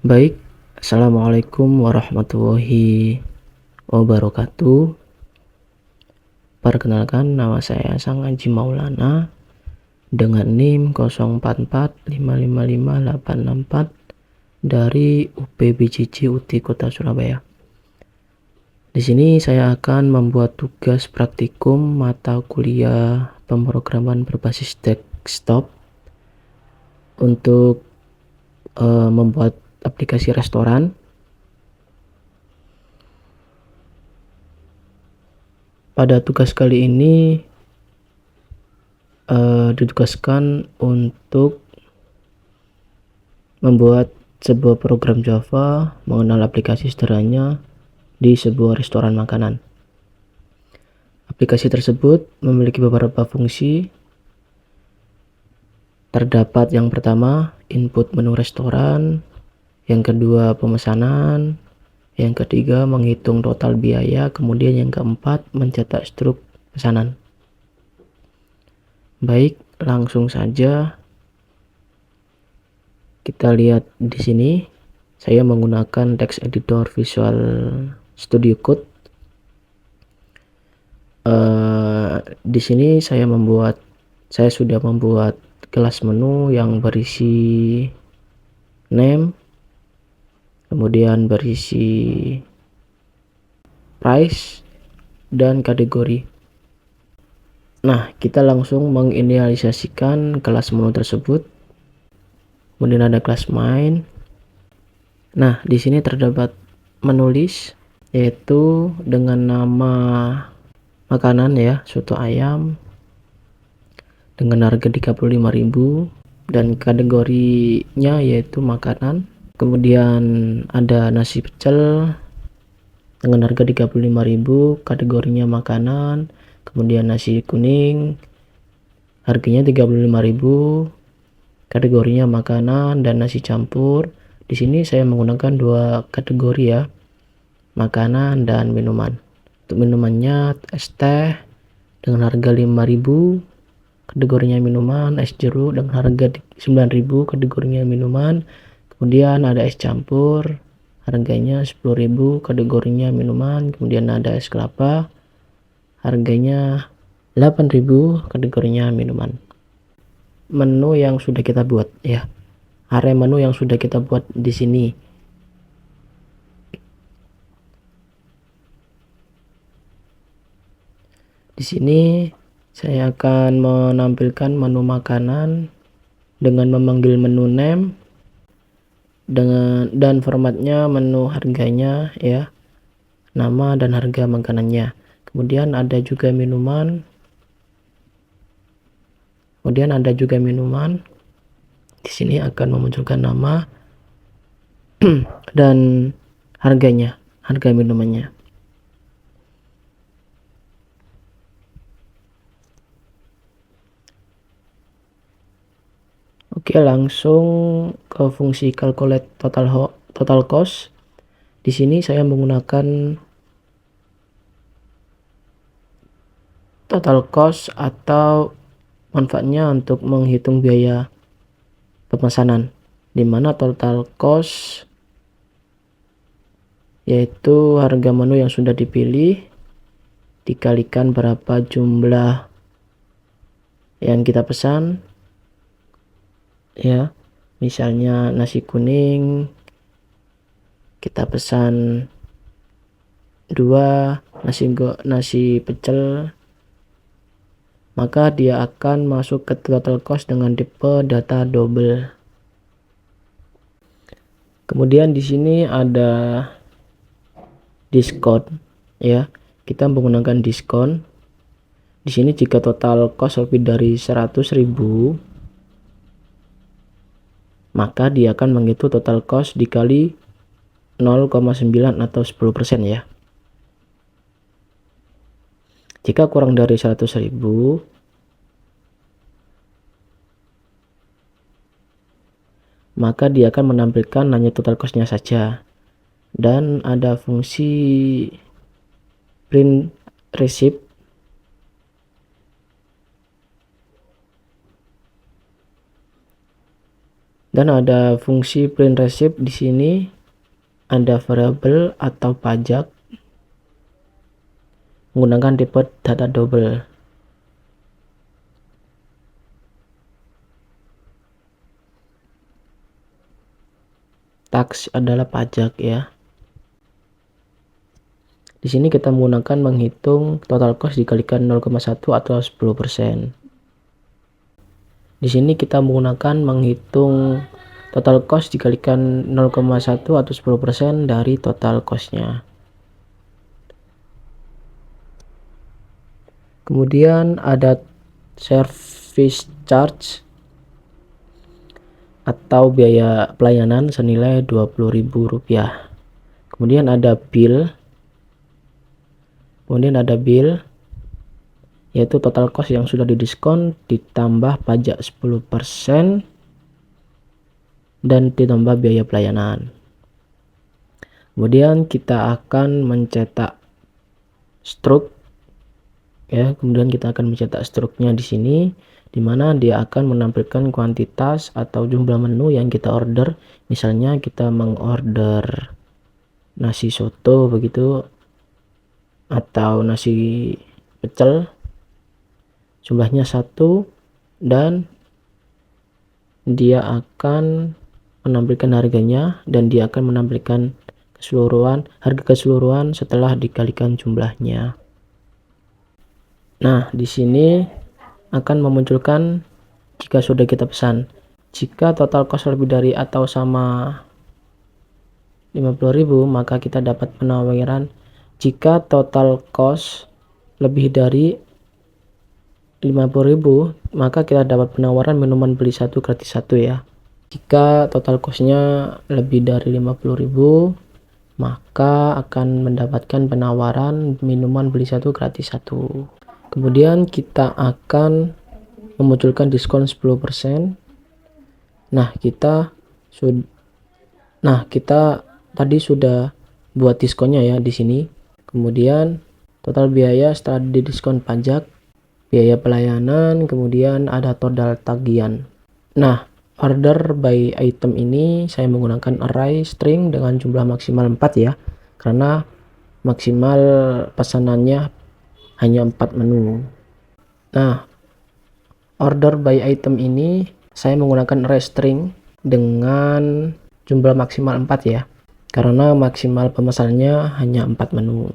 Baik, Assalamualaikum warahmatullahi wabarakatuh. Perkenalkan, nama saya Sang Aji Maulana dengan NIM 0445555864 dari UPBJJ UT Kota Surabaya. Di sini saya akan membuat tugas praktikum mata kuliah pemrograman berbasis desktop untuk membuat aplikasi restoran. Pada tugas kali ini ditugaskan untuk membuat sebuah program Java mengenal aplikasi sederhananya di sebuah restoran makanan. Aplikasi tersebut memiliki beberapa fungsi. Terdapat yang pertama, input menu restoran, yang kedua pemesanan, yang ketiga menghitung total biaya, kemudian yang keempat mencetak struk pesanan. Baik, langsung saja kita lihat di sini. Saya menggunakan text editor Visual Studio Code. Di sini saya sudah membuat kelas menu yang berisi name, kemudian berisi price dan kategori. Nah, kita langsung menginisialisasikan kelas menu tersebut. Kemudian ada kelas main. Nah, di sini terdapat menulis, yaitu dengan nama makanan ya, soto ayam dengan harga 35.000 dan kategorinya yaitu makanan. Kemudian ada nasi pecel dengan harga 35.000, kategorinya makanan. Kemudian nasi kuning harganya 35.000, kategorinya makanan, dan nasi campur. Di sini saya menggunakan dua kategori ya, makanan dan minuman. Untuk minumannya es teh dengan harga 5.000, kategorinya minuman. Es jeruk dengan harga 9.000, kategorinya minuman. Kemudian ada es campur, harganya 10.000, kategorinya minuman. Kemudian ada es kelapa, harganya 8.000, kategorinya minuman. Menu yang sudah kita buat ya, area menu yang sudah kita buat di sini. Di sini saya akan menampilkan menu makanan dengan memanggil menu name dan formatnya menu harganya ya, nama dan harga makanannya. Kemudian ada juga minuman. Di sini akan memunculkan nama dan harganya, harga minumannya. Oke, langsung ke fungsi calculate total cost. Di sini saya menggunakan total cost atau manfaatnya untuk menghitung biaya pemesanan, di mana total cost yaitu harga menu yang sudah dipilih dikalikan berapa jumlah yang kita pesan ya. Misalnya nasi kuning kita pesan 2, nasi pecel, maka dia akan masuk ke total cost dengan tipe data double. Kemudian di sini ada diskon ya. Kita menggunakan diskon. Di sini jika total cost lebih dari 100.000, maka dia akan menghitung total cost dikali 0,9 atau 10% ya. Jika kurang dari 100.000, maka dia akan menampilkan hanya total cost-nya saja. Dan ada fungsi print receipt. Dan ada fungsi print receipt di sini, ada variabel atau pajak menggunakan tipe data double. Tax adalah pajak ya. Di sini kita menggunakan menghitung total cost dikalikan 0,1 atau 10%. Di sini kita menggunakan menghitung total cost dikalikan 0,1 atau 10% dari total costnya. Kemudian ada service charge atau biaya pelayanan senilai Rp20.000. Kemudian ada bill. Yaitu total cost yang sudah didiskon ditambah pajak 10% dan ditambah biaya pelayanan. Kemudian kita akan mencetak struk ya. Kemudian kita akan mencetak struknya di sini, di mana dia akan menampilkan kuantitas atau jumlah menu yang kita order. Misalnya kita mengorder nasi soto begitu, atau nasi pecel, jumlahnya 1, dan dia akan menampilkan harganya, dan dia akan menampilkan harga keseluruhan setelah dikalikan jumlahnya. Nah, di sini akan memunculkan jika sudah kita pesan. Jika total cost lebih dari atau sama 50.000, maka kita dapat penawaran. Jika total cost lebih dari 50.000, maka kita dapat penawaran minuman beli 1 gratis 1 ya. Jika total costnya lebih dari 50.000, maka akan mendapatkan penawaran minuman beli 1 gratis 1. Kemudian kita akan memunculkan diskon 10%. Nah, kita tadi sudah buat diskonnya ya di sini. Kemudian total biaya setelah didiskon pajak, biaya pelayanan, kemudian ada total tagihan. Nah, order by item ini saya menggunakan array string dengan jumlah maksimal 4 ya, karena maksimal pesanannya hanya 4 menu. Nah, order by item ini saya menggunakan array string dengan jumlah maksimal 4 ya, karena maksimal pemesanannya hanya 4 menu.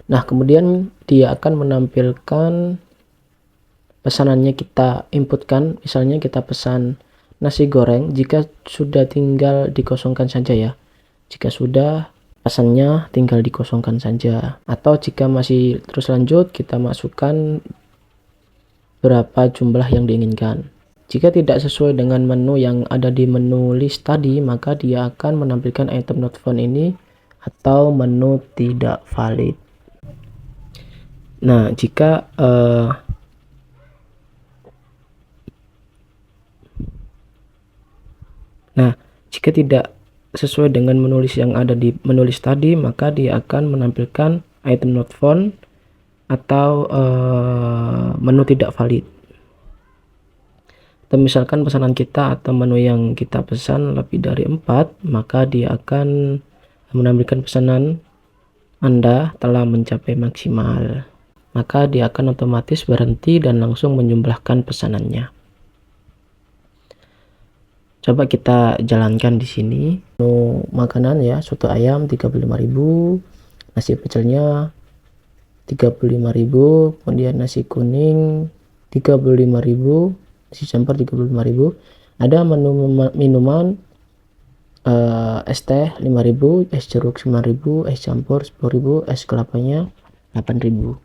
Nah, kemudian dia akan menampilkan pesanannya kita inputkan. Misalnya kita pesan nasi goreng, jika sudah tinggal dikosongkan saja ya. Jika sudah, pesannya tinggal dikosongkan saja. Atau jika masih terus lanjut, kita masukkan berapa jumlah yang diinginkan. Jika tidak sesuai dengan menu yang ada di menu list tadi, maka dia akan menampilkan item not found ini atau menu tidak valid. Nah, jika tidak sesuai dengan menu list yang ada di menu list tadi, maka dia akan menampilkan item not found atau menu tidak valid. Atau misalkan pesanan kita atau menu yang kita pesan lebih dari 4, maka dia akan menampilkan pesanan Anda telah mencapai maksimal. Maka dia akan otomatis berhenti dan langsung menjumlahkan pesanannya. Coba kita jalankan di sini. Menu makanan ya, soto ayam 35.000, nasi pecelnya 35.000, kemudian nasi kuning 35.000, nasi campur 35.000. Ada menu minuman es teh 5.000, es jeruk 9.000, es campur 10.000, es kelapanya 8.000.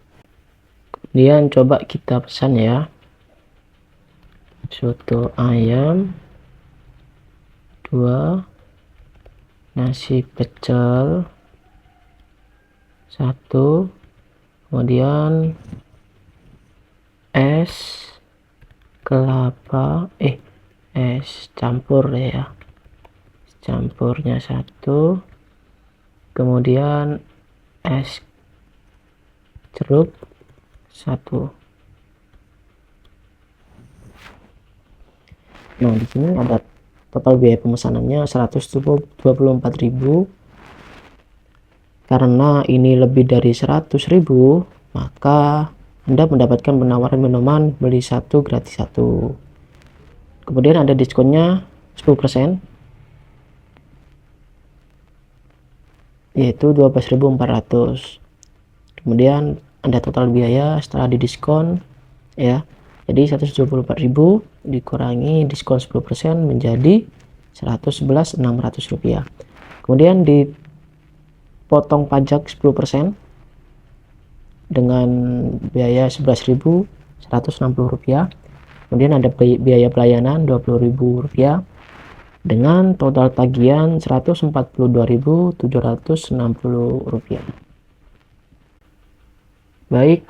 Kemudian coba kita pesan ya, soto ayam 2, nasi pecel 1, kemudian es kelapa es campur ya, campurnya 1, kemudian es jeruk 1. Nah, di sini ada total biaya pemesanannya 124.000. Karena ini lebih dari 100.000, maka Anda mendapatkan penawaran minuman beli satu gratis satu. Kemudian ada diskonnya 10%, yaitu 12.400. Kemudian Anda total biaya setelah didiskon ya, jadi 174.000 dikurangi diskon 10% menjadi 111.600 rupiah. Kemudian dipotong pajak 10% dengan biaya 11.160 rupiah. Kemudian ada biaya pelayanan 20.000 rupiah dengan total tagihan 142.760 rupiah. Baik,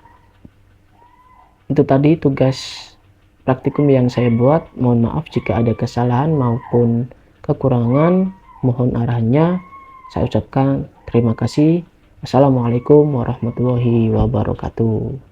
itu tadi tugas praktikum yang saya buat. Mohon maaf jika ada kesalahan maupun kekurangan. Mohon arahannya. Saya ucapkan terima kasih. Assalamualaikum warahmatullahi wabarakatuh.